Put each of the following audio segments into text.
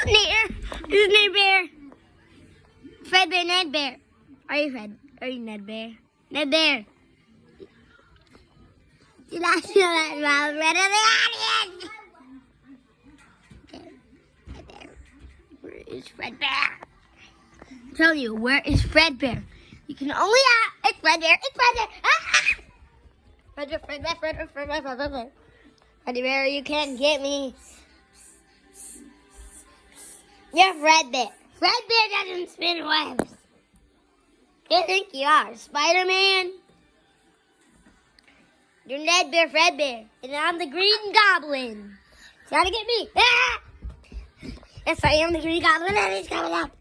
Who's Ned Bear? Fredbear, Ned Bear. Are you Fred? Are you Ned Bear? Ned Bear. Did I feel that mouth red of the audience? Okay. Ned Bear. Where is Fredbear? I'm telling you, where is Fredbear? You can only it's Fredbear. It's Fredbear. Ah! Fredbear. Fredbear, you can't get me. You're Fredbear. Fredbear doesn't spin webs. You think you are Spider-Man? You're Ned Bear, Fredbear, and I'm the Green Goblin. Trying to get me. Ah! Yes, I am the Green Goblin, and he's coming up.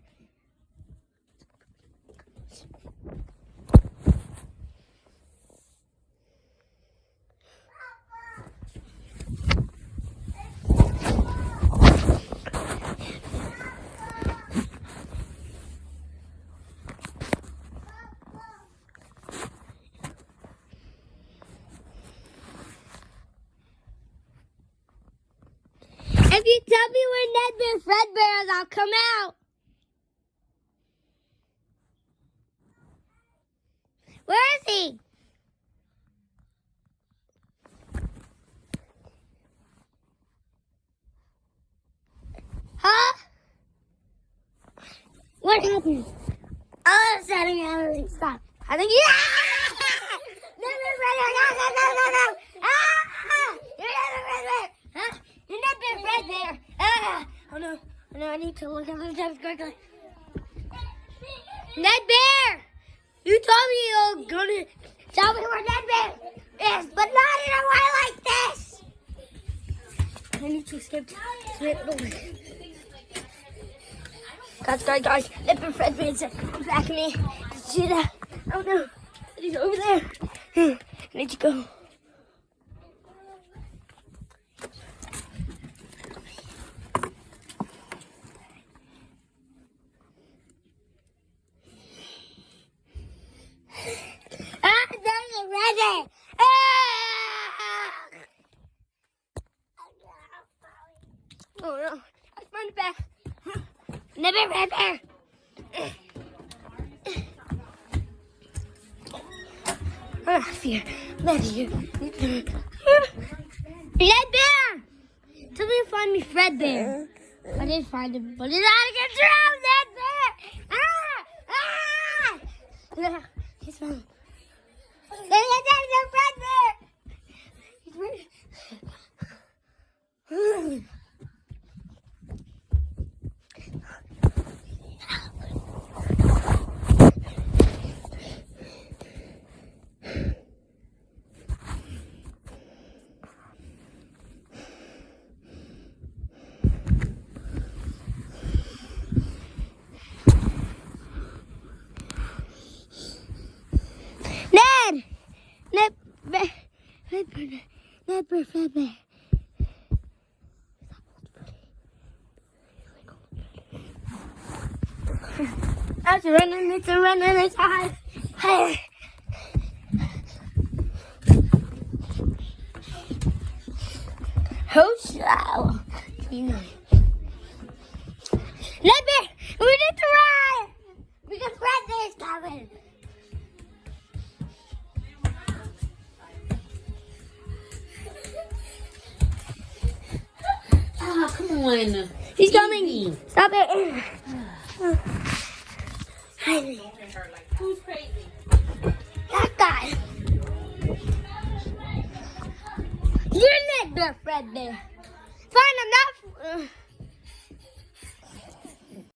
If you tell me where Ned Bear Fredbear is, I'll come out. Where is he? Huh? What happened? All of a sudden, everything stopped. I think Ned Bear Fredbear, no. Ah! You're Ned Bear Fredbear. Huh? You're Ned Bear Fredbear. Ah! Oh no, I need to look at the steps quickly. Ned Bear! You told me you were gonna tell me where Ned Bear is, but not in a way like this! I need to escape to it away. Guys, Ned Bear Fredbear's back at me. See that? Oh no, he's over there. I need to go. Oh no, I found it back. Ned Bear Fredbear. Fear. Ned Bear! Tell me to find me Fredbear. I did find him, but he's out of control, Ned Bear! Ah! He's found. There's Fredbear! He's right. Ned Bear Fredbear. It's running, it's high. Hey. How slow? Ned Bear, we need to run because Fredbear is coming. Oh, come on. He's coming. Stop it. Who's crazy? That guy. You're Ned Bear Fredbear. Fine, I'm not.